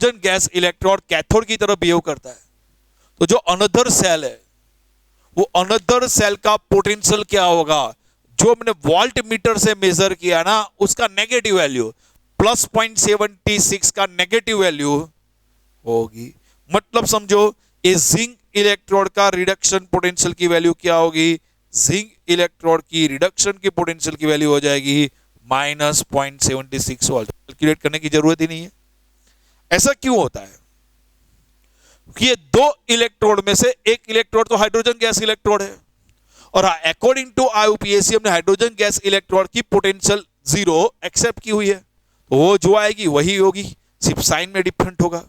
Hydrogen gas electrode cathode की तरफ behave करता है, तो जो अनदर सेल है वो अनदर सेल का पोटेंशियल क्या होगा, जो हमने वोल्ट मीटर से मेजर किया ना उसका नेगेटिव वैल्यू प्लस 0.76 का नेगेटिव वैल्यू होगी। मतलब समझो इस जिंक इलेक्ट्रोड का रिडक्शन पोटेंशियल की वैल्यू क्या होगी, जिंक इलेक्ट्रोड की रिडक्शन की पोटेंशियल की वैल्यू हो जाएगी माइनस 0.76 वोल्ट। कैलकुलेट करने की जरूरत ही नहीं है। ऐसा क्यों होता है कि ये दो इलेक्ट्रोड में से एक इलेक्ट्रोड तो हाइड्रोजन गैस इलेक्ट्रोड है, और अकॉर्डिंग टू आईयूपीएसी हमने हाइड्रोजन गैस इलेक्ट्रोड की पोटेंशियल 0 एक्सेप्ट की हुई है, तो वो जो आएगी वही होगी, सिर्फ साइन में डिफरेंट होगा।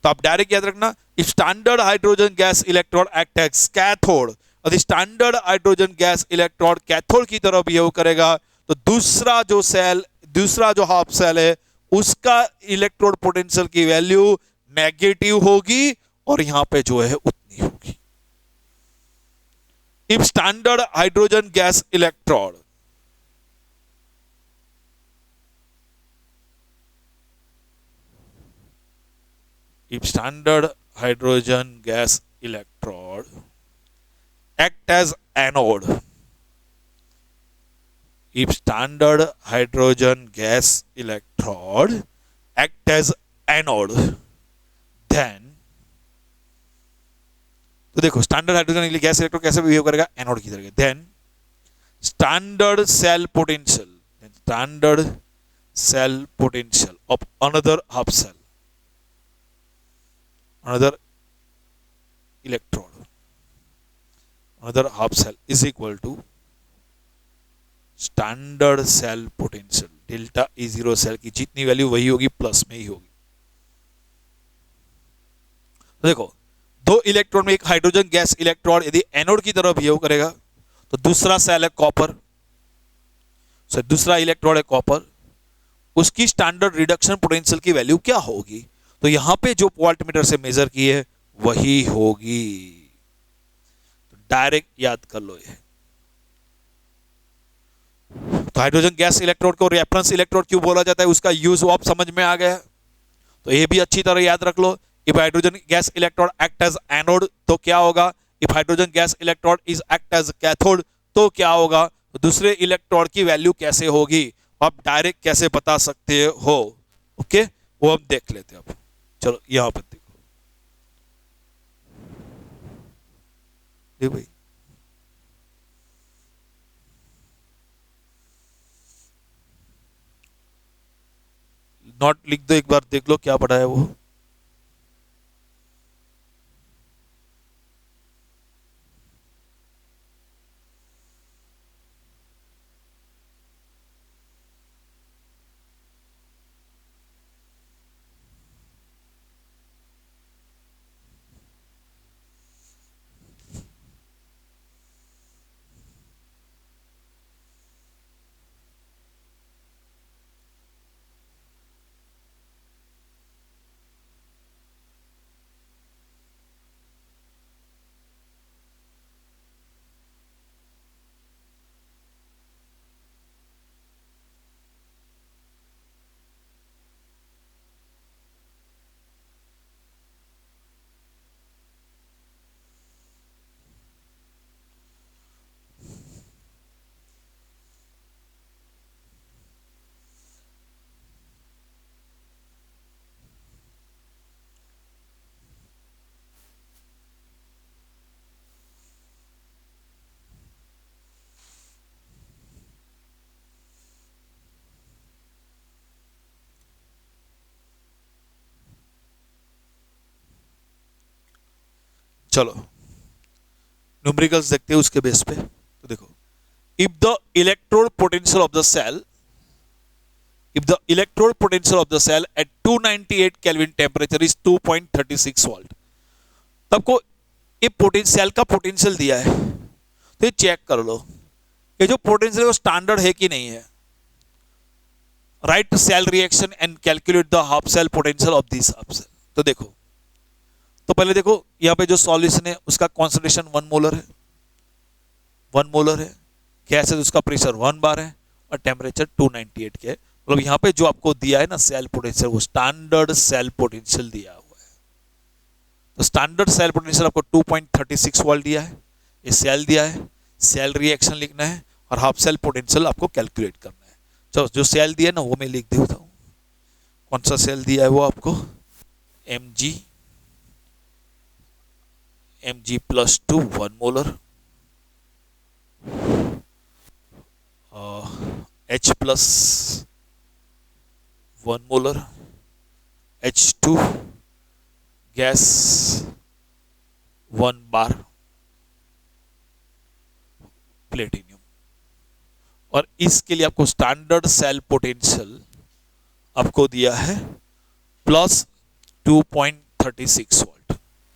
तो आप डायरेक्ट याद रखना, standard hydrogen gas electrode act as cathode, और standard hydrogen gas electrode cathode की तरह बिहेव करेगा, तो दूसरा जो हाफ सेल है उसका इलेक्ट्रोड पोटेंशियल की वैल्यू नेगेटिव होगी, और यहां पे जो है उतनी होगी। If standard hydrogen gas electrode act as anode, if standard hydrogen gas electrode act as anode, then तो देखो स्टैंडर्ड हाइड्रोजन गैस इलेक्ट्रोड कैसे बिहेव करेगा, एनोड की तरह। Then standard cell potential of another half cell, another electrode, another half cell is equal to standard cell potential delta E0 cell की जितनी value वही होगी, प्लस में ही होगी। तो देखो दो इलेक्ट्रॉन में एक हाइड्रोजन गैस इलेक्ट्रोड यदि एनोड की तरह बिहेव करेगा, तो दूसरा सेल है कॉपर, दूसरा इलेक्ट्रोड है कॉपर, उसकी स्टैंडर्ड रिडक्शन पोटेंशियल की वैल्यू क्या होगी, तो यहां पे जो वोल्टमीटर से मेजर की है वही होगी। तो डायरेक्ट याद कर लो ये। तो हाइड्रोजन गैस इलेक्ट्रोड को रेफरेंस इलेक्ट्रोड क्यों बोला जाता है, उसका यूज आप समझ में आ गया, तो ये भी अच्छी तरह याद रख लो। If hydrogen gas electrode act as anode तो क्या होगा, if hydrogen gas electrode is act as cathode तो क्या होगा, तो दूसरे इलेक्ट्रोड की वैल्यू कैसे होगी, आप डायरेक्ट कैसे बता सकते हो। ओके, वो हम देख लेते हैं। अब चलो यहां पर देखो, भाई नोट लिख दो, एक बार देख लो क्या पढ़ा है वो। चलो न्यूमेरिकल्स देखते हैं उसके बेस पे। तो देखो, if the electrode potential of the cell at 298 kelvin temperature is 2.36 volt, तब को ये पोटेंशियल का पोटेंशियल दिया है, तो ये चेक कर लो ये जो पोटेंशियल है वो स्टैंडर्ड है कि नहीं है। Write cell reaction and calculate the half cell potential of this half cell. तो देखो, तो पहले देखो यहां पे जो सॉल्यूशन है उसका कॉन्सेंट्रेशन 1 मोलर है, 1 मोलर है, गैस है तो उसका प्रेशर 1 बार है और टेम्परेचर 298 के है। मतलब यहाँ पे जो आपको दिया है ना सेल पोटेंशियल, वो स्टैंडर्ड सेल पोटेंशियल दिया हुआ है। तो स्टैंडर्ड सेल पोटेंशियल आपको 2.36 वोल्ट दिया है, ये सेल दिया है, सेल रिएक्शन लिखना है और हाफ सेल पोटेंशियल आपको कैलकुलेट करना है। चलो जो सेल दिया है ना वो मैं लिख देता हूँ। कौन सा सेल दिया है वो आपको, Mg+2 1 molar, H+1 molar, H2 gas 1 बार, प्लेटिनियम। और इसके लिए आपको स्टैंडर्ड सेल पोटेंशियल आपको दिया है +2.36 वोल्ट।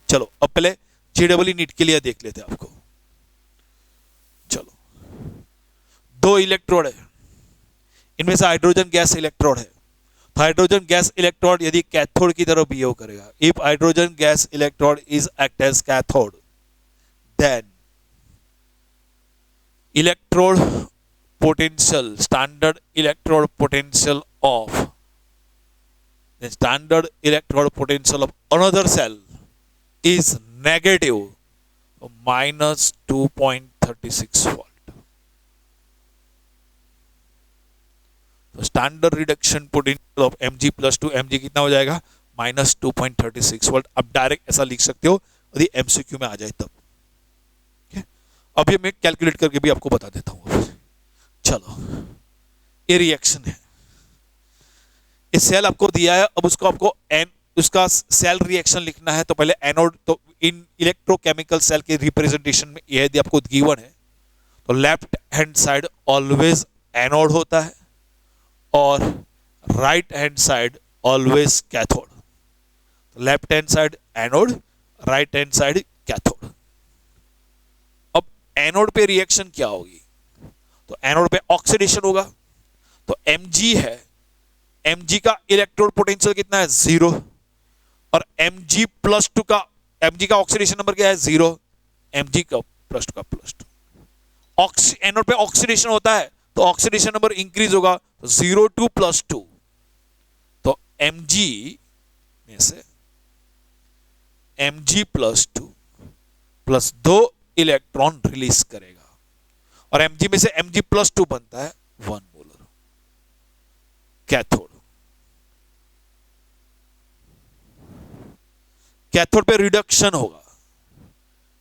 चलो अब पहले जेडब्ल्यू नीट के लिए देख लेते हैं आपको। चलो, दो इलेक्ट्रोड है, इनमें से हाइड्रोजन गैस इलेक्ट्रोड है। तो हाइड्रोजन गैस इलेक्ट्रोड यदि कैथोड की तरह बिहेव करेगा, if hydrogen gas electrode is act as cathode, then electrode potential, standard electrode potential of, the standard electrode potential of another cell is negative -2.36 volt. तो standard reduction potential of Mg+2, Mg कितना हो जाएगा -2.36 volt. अब direct ऐसा लिख सकते हो यदि एमसीक्यू में आ जाए तब। अब ये मैं कैलकुलेट करके भी आपको बता देता हूं। चलो, ये रिएक्शन है, इस सेल आपको दिया है, अब उसको आपको उसका सेल रिएक्शन लिखना है। तो पहले एनोड, तो इन इलेक्ट्रोकेमिकल सेल के रिप्रेजेंटेशन में यदि आपको गिवन है तो left hand side always anode होता है और right hand side always cathode. तो left hand side anode, right hand side cathode. अब एनोड पे रिएक्शन क्या होगी, तो एनोड पे ऑक्सीडेशन होगा। तो Mg है, Mg का इलेक्ट्रोड पोटेंशियल कितना है 0, और Mg+2 का, Mg का ऑक्सीडेशन नंबर क्या है 0, Mg का +2 का +2। एनोड पे ऑक्सीडेशन होता है तो ऑक्सीडेशन नंबर इंक्रीज होगा, तो 0 2 +2। तो Mg में से Mg+2 प्लस 2 इलेक्ट्रॉन रिलीज करेगा, और Mg में से Mg+2 बनता है 1 मोलर कैथोड। कैथोड पे रिडक्शन होगा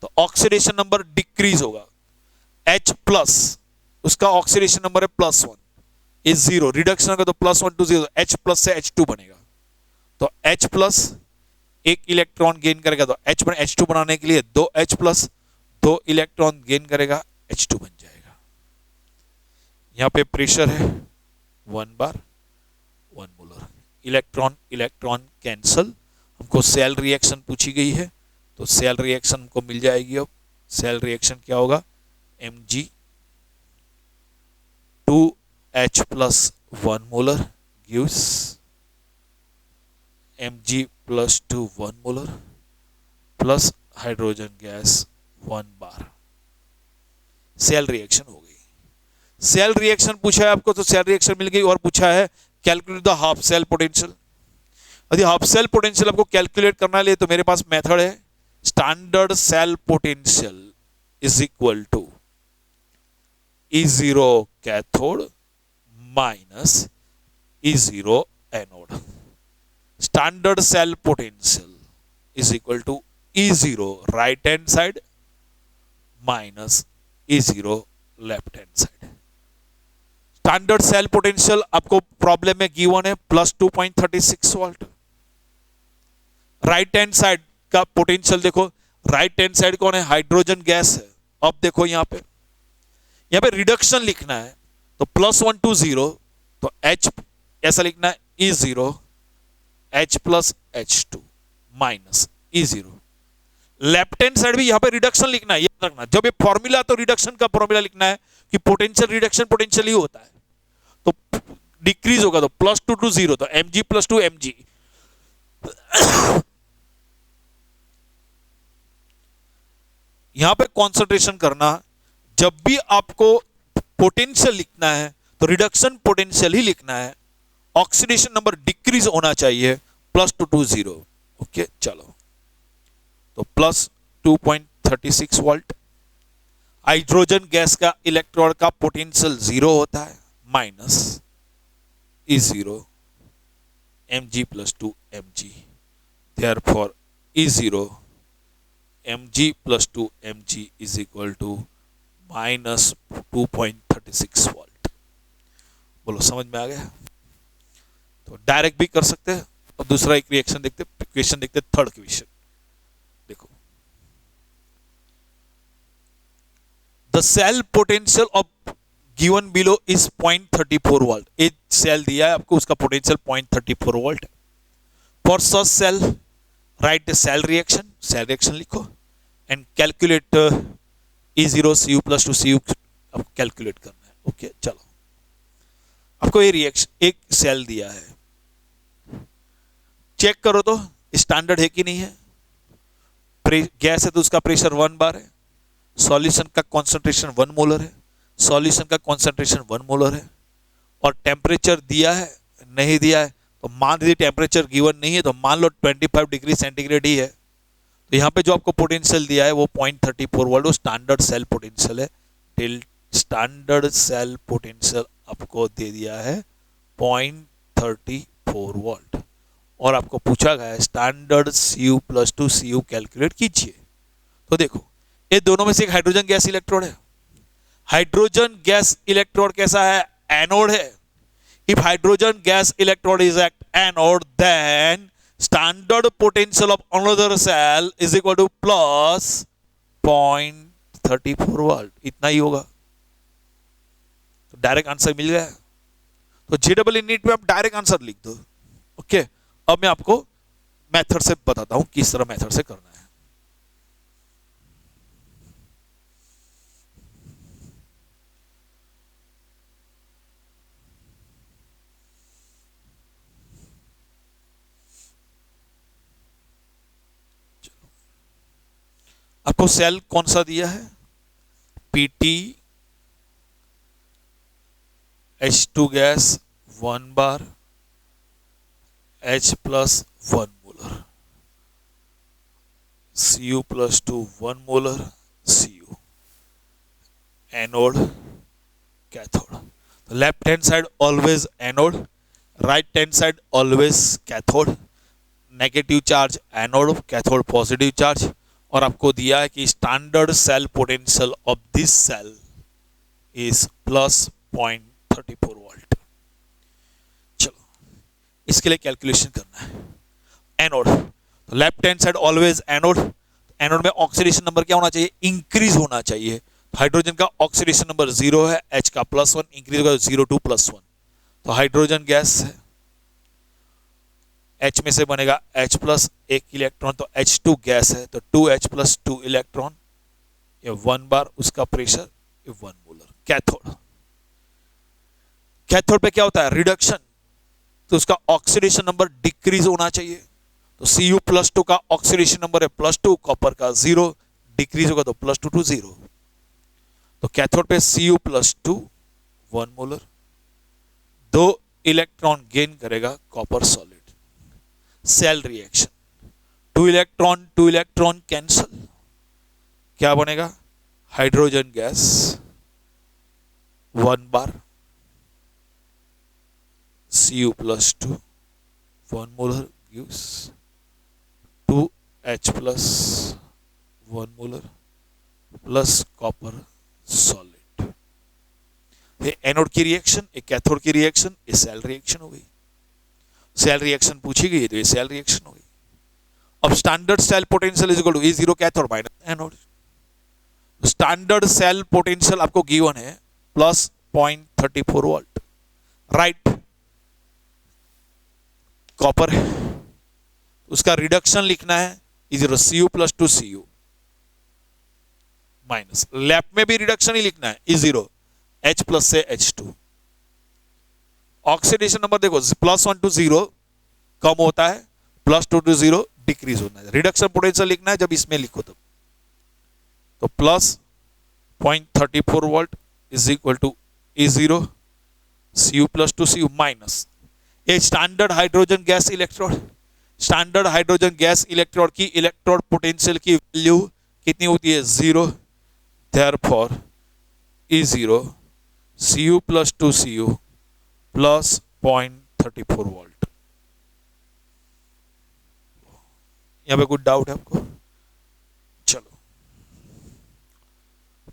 तो ऑक्सीडेशन नंबर डिक्रीज होगा। H+, उसका ऑक्सीडेशन नंबर है +1, इज 0, रिडक्शन होगा तो +1 to 0, H+ से H2 बनेगा। तो H+ एक इलेक्ट्रॉन गेन करेगा, तो H2 बनाने के लिए 2H+, 2 इलेक्ट्रॉन गेन करेगा, H2 बन जाएगा। यहां पे प्रेशर है 1 बार 1 मोलर। Electron electron cancel. हमको सेल रिएक्शन पूछी गई है तो सेल रिएक्शन हमको मिल जाएगी। अब सेल रिएक्शन क्या होगा, Mg 2H+1 molar gives Mg+2 1 molar plus hydrogen gas 1 बार। सेल रिएक्शन हो गई। सेल रिएक्शन पूछा है आपको तो सेल रिएक्शन मिल गई, और पूछा है calculate the half cell potential. यदि हाफ सेल पोटेंशियल आपको कैलकुलेट करना है तो मेरे पास मेथड है, standard cell potential is equal to E0 cathode minus E0 anode. Standard cell potential is equal to E0 right hand side minus E0 left hand side. Standard cell potential आपको problem में given है +2.36 volt. Right hand side का potential देखो, right hand side कौन है, hydrogen gas है। अब देखो यहां पे रिडक्शन लिखना है तो +1 to 0, तो H ऐसा लिखना है E0 H+H2 minus E0। Left hand side भी यहां पे रिडक्शन लिखना है, याद रखना। जब ये फॉर्मूला तो रिडक्शन का फॉर्मूला लिखना है कि पोटेंशियल रिडक्शन पोटेंशियल ही होता है, तो डिक्रीज होगा तो +2 to 0, तो Mg+2 Mg। यहां पे कंसंट्रेशन करना, जब भी आपको पोटेंशियल लिखना है तो रिडक्शन पोटेंशियल ही लिखना है, ऑक्सीडेशन नंबर डिक्रीज होना चाहिए +220। ओके चलो, तो +2.36 वोल्ट। हाइड्रोजन गैस का इलेक्ट्रॉन का पोटेंशियल 0 होता है, -E0 mg + 2 mg, therefore E0 mg + 2 mg is equal to -2.36 volt. बोलो समझ में आ गया? तो डायरेक्ट भी कर सकते हैं। अब दूसरा एक रिएक्शन देखते, क्वेश्चन देखते, थर्ड क्वेश्चन देखो। The cell potential of given below is 0.34 volt. एक सेल दिया है आपको, उसका potential 0.34 volt. For such cell write cell reaction लिखो and calculate E0 Cu + 2 Cu आपको कैलकुलेट करना है। ओके चलो, आपको ये रिएक्शन एक सेल दिया है, चेक करो तो स्टैंडर्ड है कि नहीं है। गैस है तो उसका प्रेशर 1 बार है, सॉल्यूशन का कॉन्सेंट्रेशन 1 मोलर है, सॉल्यूशन का कॉन्सेंट्रेशन 1 मोलर है, और टेम्परेचर दिया है नहीं दिया है तो मान लीजिए टेम्परेचर गिवन नहीं है तो मान लो 25 डिग्री सेंटीग्रेड ही है। तो यहाँ पे जो आपको पोटेंशियल दिया है वो 0.34 वोल्ट, वो स्टैंडर्ड सेल पोटेंशियल है। स्टैंडर्ड सेल पोटेंशियल आपको दे दिया है 0.34 वोल्ट, और आपको पूछा गया है स्टैंडर्ड Cu + 2 Cu कैलकुलेट कीजिए। तो देखो, ये दोनों में से एक हाइड्रोजन गैस इलेक्ट्रोड है। हाइड्रोजन गैस इलेक्ट्रोड कैसा है? एनोड है। If hydrogen gas electrode is at anode, then standard potential of another cell is equal to +0.34 volt. इतना ही होगा। तो डायरेक्ट आंसर मिल गया। तो JEE नीट में आप डायरेक्ट आंसर लिख दो। ओके, अब मैं आपको मेथड से बताता हूं किस तरह मेथड से करना है। आपको सेल कौन सा दिया है? PT H2 gas 1 bar H + 1 molar, Cu + 2 1 molar Cu, anode cathode. तो left hand side always anode, right hand side always cathode. Negative charge anode, cathode positive charge. और आपको दिया है कि standard cell potential of this cell is +0.34 volt. चलो, इसके लिए calculation करना है। एनोड, तो left hand side always anode. Anode में ऑक्सीडेशन नंबर क्या होना चाहिए? इंक्रीज होना चाहिए। हाइड्रोजन का ऑक्सीडेशन नंबर 0 है, H का +1 इंक्रीज होगा 0 to +1। तो हाइड्रोजन गैस है, H में से बनेगा H+ एक इलेक्ट्रॉन, तो H2 गैस है तो 2H + 2 इलेक्ट्रॉन, ये 1 बार, उसका प्रेशर 1 मोलर। कैथोड, कैथोड पे क्या होता है? रिडक्शन, तो उसका ऑक्सीडेशन नंबर डिक्रीज होना चाहिए। तो Cu + 2 का ऑक्सीडेशन नंबर है +2, कॉपर का 0, डिक्रीज होगा तो +2 to 0। तो कैथोड पे Cu + 2 1 मोलर, 2 इलेक्ट्रॉन गेन करेगा copper solid. Cell reaction, 2 electron cancel, क्या बनेगा? Hydrogen gas 1 bar Cu + 2 1 molar gives 2H + 1 molar plus copper solid. ये एनोड की रिएक्शन, एक कैथोड की रिएक्शन, ये सेल रिएक्शन हो गई। सेल रिएक्शन पूछी गई तो ये सेल रिएक्शन हो गई। अब standard cell potential is equal to E0 cathode minus anode. Standard cell potential आपको गिवन है +0.34 वोल्ट, राइट। कॉपर है, उसका रिडक्शन लिखना है E0 Cu + 2 Cu minus, left में भी रिडक्शन ही लिखना है E0 H+ से H2। ऑक्सीडेशन नंबर देखो +1 to 0 कम होता है, +2 to 0 डिक्रीज होता है। रिडक्शन पोटेंशियल लिखना है जब इसमें लिखो तब। तो +0.34 volt is equal to E0 Cu + 2 Cu minus, a standard hydrogen gas electrode, standard hydrogen gas electrode की इलेक्ट्रोड पोटेंशियल की वैल्यू कितनी होती है? 0। Therefore E0 Cu plus 2 Cu plus 0.34 volt. यहां पे कुछ डाउट है आपको? चलो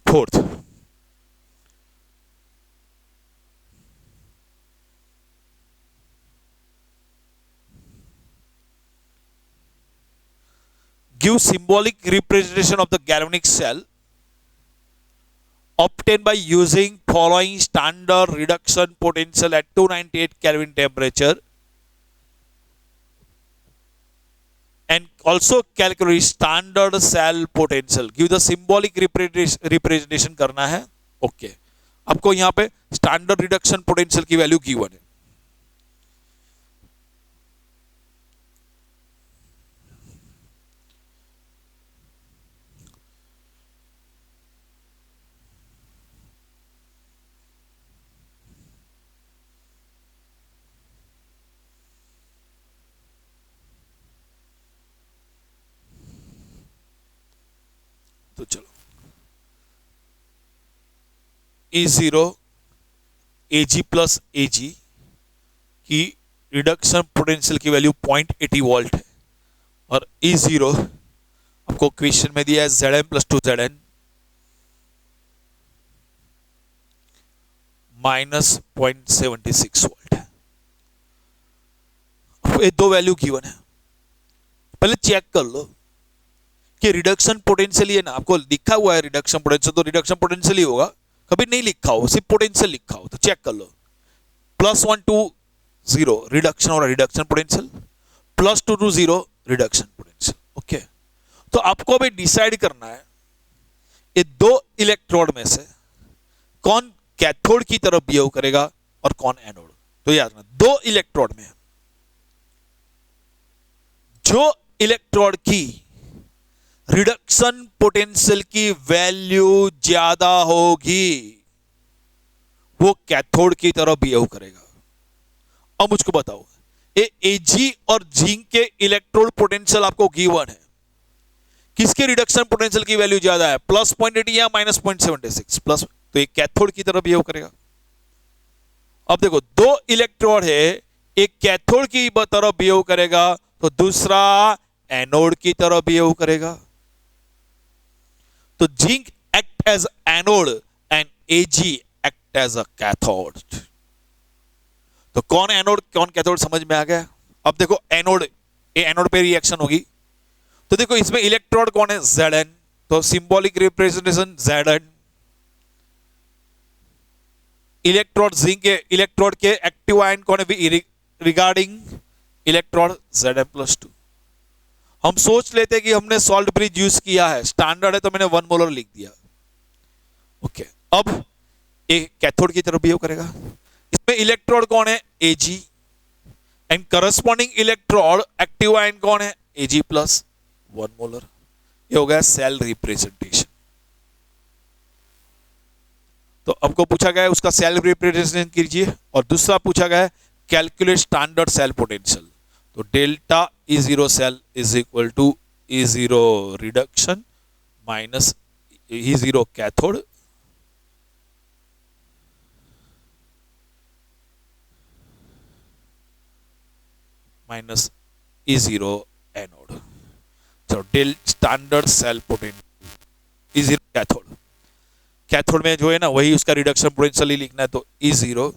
fourth, give symbolic representation of the galvanic cell obtained by using following standard reduction potential at 298 Kelvin temperature and also calculate standard cell potential। give the symbolic representation करना है। Okay आपको यहां पे स्टैंडर्ड रिडक्शन पोटेंशियल की value given है। तो चलो E0 Ag plus Ag की रिडक्शन पोटेंशियल की वैल्यू 0.80 वोल्ट है और E0 आपको क्वेश्चन में दिया है Zn plus 2 Zn minus 0.76 volt है। ये दो वैल्यू गिवन है, पहले चेक कर लो कि रिडक्शन पोटेंशियल है ना, आपको लिखा हुआ है रिडक्शन पोटेंशियल, तो रिडक्शन पोटेंशियल ही होगा। कभी नहीं लिखा हो, सिर्फ पोटेंशियल लिखा हो तो चेक कर लो। +1 to 0 रिडक्शन और reduction potential, +2 to 0 reduction potential. Okay तो आपको अभी डिसाइड करना है ये दो इलेक्ट्रोड में से कौन कैथोड की तरफ बिहेव करेगा और कौन एनोड। तो याद रखना दो इलेक्ट्रोड में जो इलेक्ट्रोड की रिडक्शन पोटेंशियल की वैल्यू ज्यादा होगी वो कैथोड की तरफ बिहेव करेगा। अब मुझको बताओ ये Ag और जिंक के इलेक्ट्रोड पोटेंशियल आपको गिवन है, किसके रिडक्शन पोटेंशियल की वैल्यू ज्यादा है, +0.80 या -0.76 प्लस, तो ये कैथोड की तरफ बिहेव करेगा। अब देखो दो इलेक्ट्रोड है, एक कैथोड की तरफ बिहेव करेगा तो दूसरा एनोड की तरफ बिहेव करेगा। तो zinc act as anode and Ag act as a cathode. तो कौन एनोड कौन कैथोड समझ में आ गया। अब देखो एनोड, ये एनोड पे रिएक्शन होगी तो देखो इसमें इलेक्ट्रोड कौन है, Zn, तो symbolic representation Zn। Electrode zinc के इलेक्ट्रोड के एक्टिव आयन कौन है रिगार्डिंग इलेक्ट्रोड Zn+2। हम सोच लेते कि हमने सॉल्ट ब्रिज यूज किया है, स्टैंडर्ड है तो मैंने 1 मोलर लिख दिया। ओके अब ये कैथोड की तरफ बिहेव करेगा, इसमें इलेक्ट्रोड कौन है, Ag, and corresponding electrode active ion कौन है, Ag+1 मोलर। ये हो गया सेल रिप्रेजेंटेशन। तो आपको पूछा गया है उसका सेल रिप्रेजेंटेशन कीजिए, और दूसरा पूछा गया है कैलकुलेट स्टैंडर्ड सेल पोटेंशियल। तो delta E0 cell is equal to E0 reduction minus E0 cathode minus E0 anode. तो del standard cell potential E0 cathode, cathode में जो है ना वही उसका रिडक्शन पोटेंशियल ही लिखना है, तो E0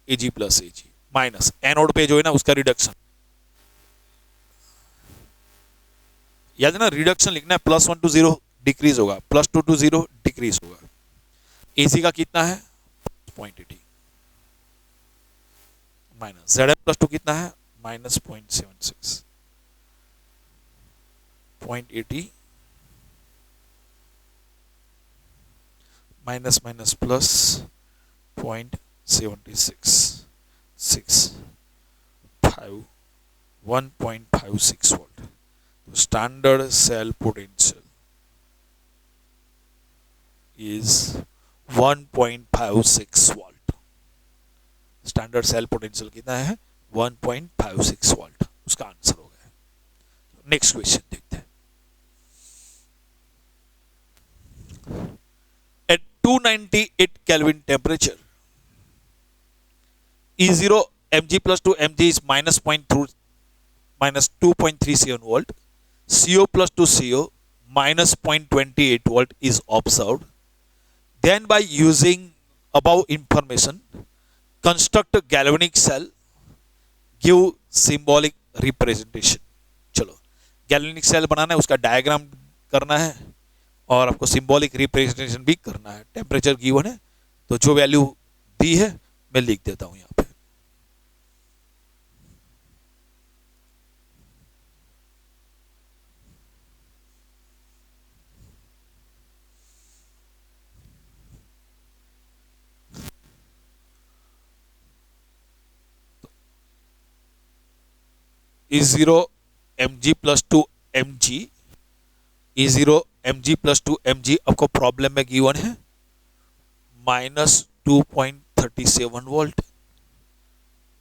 Ag plus Ag minus anode पे जो है ना उसका रिडक्शन, याद है ना रिडक्शन लिखना है, +1 to 0 डिक्रीज होगा, +2 to 0 डिक्रीज होगा। Ag का कितना है 0.80 माइनस Zn+2 कितना है -0.76, 0.80 माइनस माइनस प्लस 0.76 1.56 वोल्ट। तो standard cell potential is 1.56 volt. Standard cell potential कितना है 1.56 वोल्ट, उसका आंसर हो गया। नेक्स्ट क्वेश्चन देखते हैं। At 298 kelvin temperature E0 mg plus 2 mg is minus 2.37 volt. CO plus 2 CO minus 0.28 volt is observed. Then by using above information, construct a galvanic cell, give symbolic representation. चलो galvanic cell बनाना है, उसका diagram करना है और आपको symbolic representation भी करना है। टेम्परेचर गिवन है तो जो वैल्यू दी है मैं लिख देता हूं यहां पे। E0 mg plus 2 mg, E0 mg plus 2 mg आपको प्रॉब्लम में गिवन है minus 2.37 volt.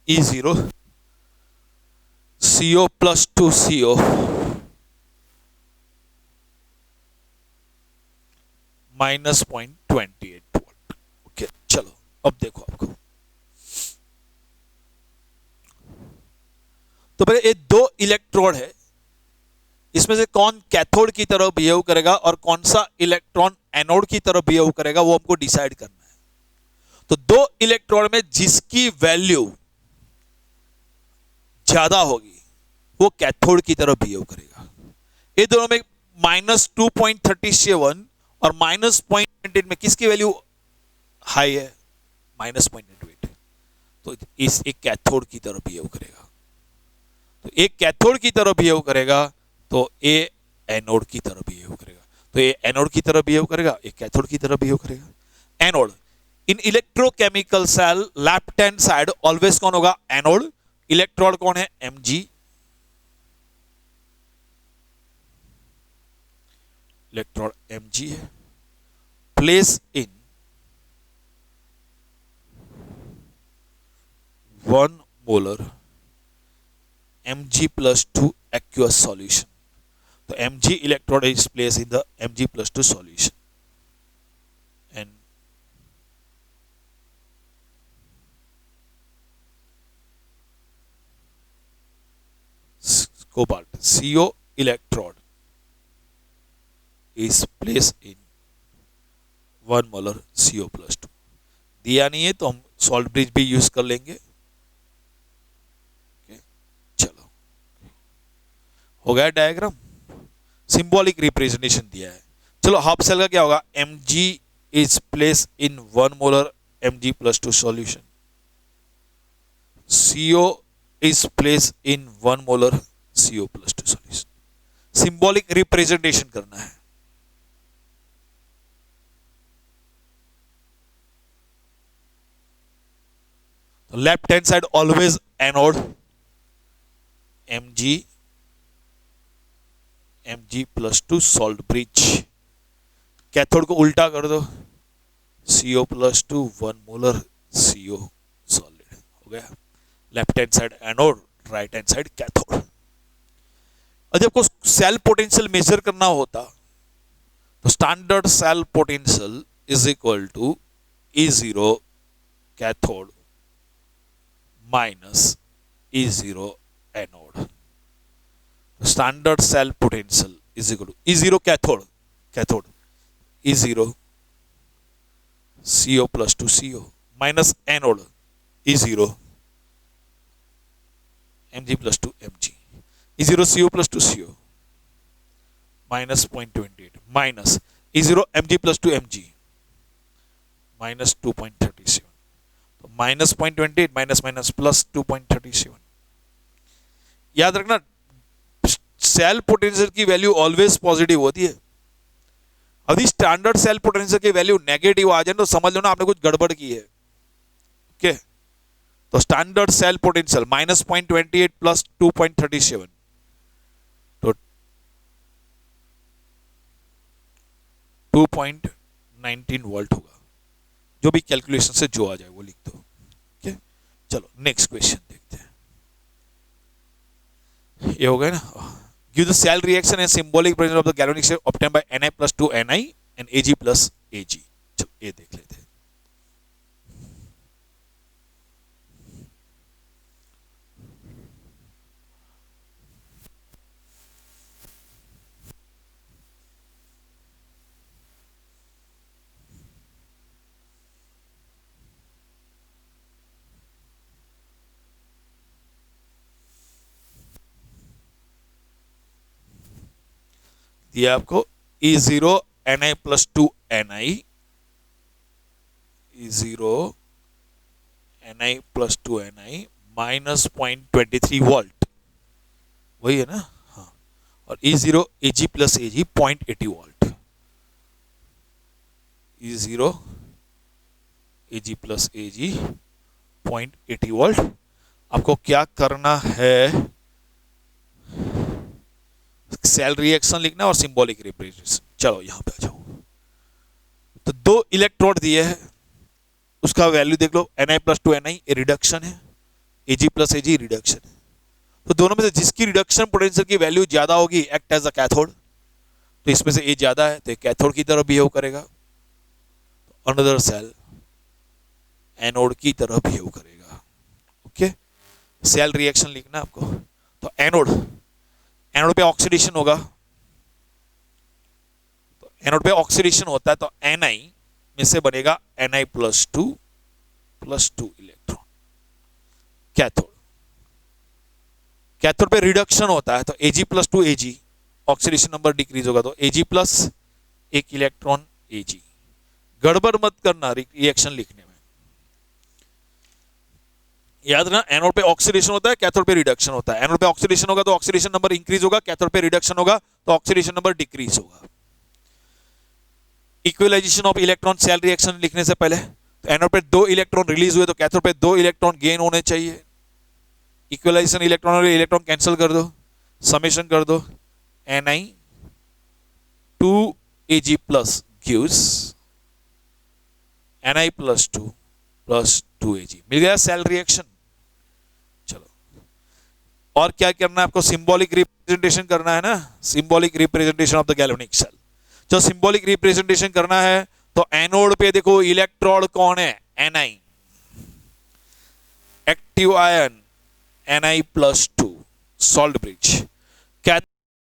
E0 CO plus 2 CO minus 0.28 volt. Okay चलो अब देखो आपको, तो पहले ये दो इलेक्ट्रोड है, इसमें से कौन कैथोड की तरह बिहेव करेगा और कौन सा इलेक्ट्रॉन एनोड की तरह बिहेव करेगा वो हमको डिसाइड करना है। तो दो इलेक्ट्रोड में जिसकी वैल्यू ज्यादा होगी वो कैथोड की तरह बिहेव करेगा। ये दोनों में माइनस 2.37 और माइनस 0.28 में किसकी वैल्यू हाई है? माइनस 0.28। तो इस एक कैथोड की तरह बिहेव करेगा। तो एक कैथोड की तरह बिहेव करेगा तो ए एनोड की तरह बिहेव करेगा। तो ये एनोड की तरह बिहेव करेगा, एक कैथोड की तरह बिहेव करेगा। Anode in electrochemical cell left hand side always कौन होगा? एनोड। इलेक्ट्रोड कौन है? Mg। इलेक्ट्रोड Mg है। Place in 1 molar Mg plus 2 aqueous solution. So Mg electrode is placed in the Mg plus 2 solution. And cobalt CO electrode is placed in 1 molar CO plus 2. दिया नहीं है तो हम salt bridge भी use कर लेंगे। हो गया डायग्राम, सिंबॉलिक रिप्रेजेंटेशन दिया है। चलो हाफ सेल का क्या होगा? Mg is place in 1 molar Mg plus 2 solution. CO is place in 1 molar CO plus 2 solution. Symbolic representation करना है। तो left hand side always anode Mg plus 2 salt bridge. Cathode को उल्टा कर दो, CO plus 2 1 molar CO solid. हो गया left hand side anode, right hand side cathode. और जब को सेल पोटेंशियल मेजर करना होता तो standard cell potential is equal to E0 cathode minus E0 anode. Standard cell potential is equal to E0 cathode, cathode E0 CO plus 2 CO minus anode E0 Mg plus 2 Mg। E0 CO plus 2 CO minus 0.28 minus E0 Mg plus 2 Mg minus 2.37। तो minus 0.28 minus minus plus 2.37। याद रखना cell potential की value always positive होती है। यदि standard cell potential की value negative आ जाए तो समझ लो ना आपने कुछ गड़बड़ की है। ओके तो standard cell potential minus 0.28 plus 2.37 तो 2.19 वोल्ट होगा। जो भी कैलकुलेशन से जो आ जाए वो लिख दो। ओके चलो नेक्स्ट क्वेश्चन देखते हैं। ये हो गया ना। Give the cell reaction and symbolic presence of the galvanic cell obtain by Na+2Na and Ag+Ag। चलो ये देख लेते हैं। दिया आपको E0 Na+2Ni, E0 Na+2Ni -0.23 volt, वही है ना। हाँ, और E0 Ag+Ag 0.80 volt. E0 Ag+Ag 0.80 volt. आपको क्या करना है, सेल रिएक्शन लिखना और सिंबॉलिक रिप्रेजेंटेशन। चलो यहां पे आ जाओ। तो दो इलेक्ट्रोड दिए हैं, उसका वैल्यू देख लो। Na+2Ni रिडक्शन है, Ag+Ag रिडक्शन है। तो दोनों में से जिसकी रिडक्शन पोटेंशियल की वैल्यू ज्यादा होगी एक्ट एज अ कैथोड। तो इसमें से A ज्यादा है तो कैथोड की तरह बिहेव करेगा, अनदर सेल एनोड की तरह बिहेव करेगा। ओके, सेल रिएक्शन लिखना आपको। तो एनोड पे ऑक्सीडेशन होगा, तो एनोड पे ऑक्सीडेशन होता है तो Na में से बनेगा Na+2 इलेक्ट्रॉन। कैथोड पे रिडक्शन होता है तो Ag+2Ag, ऑक्सीडेशन नंबर डिक्रीज होगा तो Ag+ एक इलेक्ट्रॉन Ag। गड़बड़ मत करना रिएक्शन लिखने में, याद रखना। एनोड पे ऑक्सीडेशन होता है, कैथोड पे रिडक्शन होता है। एनोड पे ऑक्सीडेशन होगा तो ऑक्सीडेशन नंबर इंक्रीज होगा, कैथोड पे रिडक्शन होगा तो ऑक्सीडेशन नंबर डिक्रीज होगा। Equalization of electron cell reaction लिखने से पहले, तो एनोड पे 2 इलेक्ट्रॉन रिलीज हुए तो कैथोड पे 2 इलेक्ट्रॉन गेन होने चाहिए। इक्वलाइजेशन इलेक्ट्रॉन और इलेक्ट्रॉन कैंसिल कर दो, समेशन कर दो। Ni2Ag+ gives Ni+2 + 2Ag। मिल गया सेल रिएक्शन। चलो और क्या करना है आपको, सिंबॉलिक रिप्रेजेंटेशन करना है ना, symbolic representation of the galvanic cell. जो सिंबॉलिक रिप्रेजेंटेशन करना है तो एनोड पे देखो इलेक्ट्रोड कौन है, Ni, active ion Ni+2 salt bridge.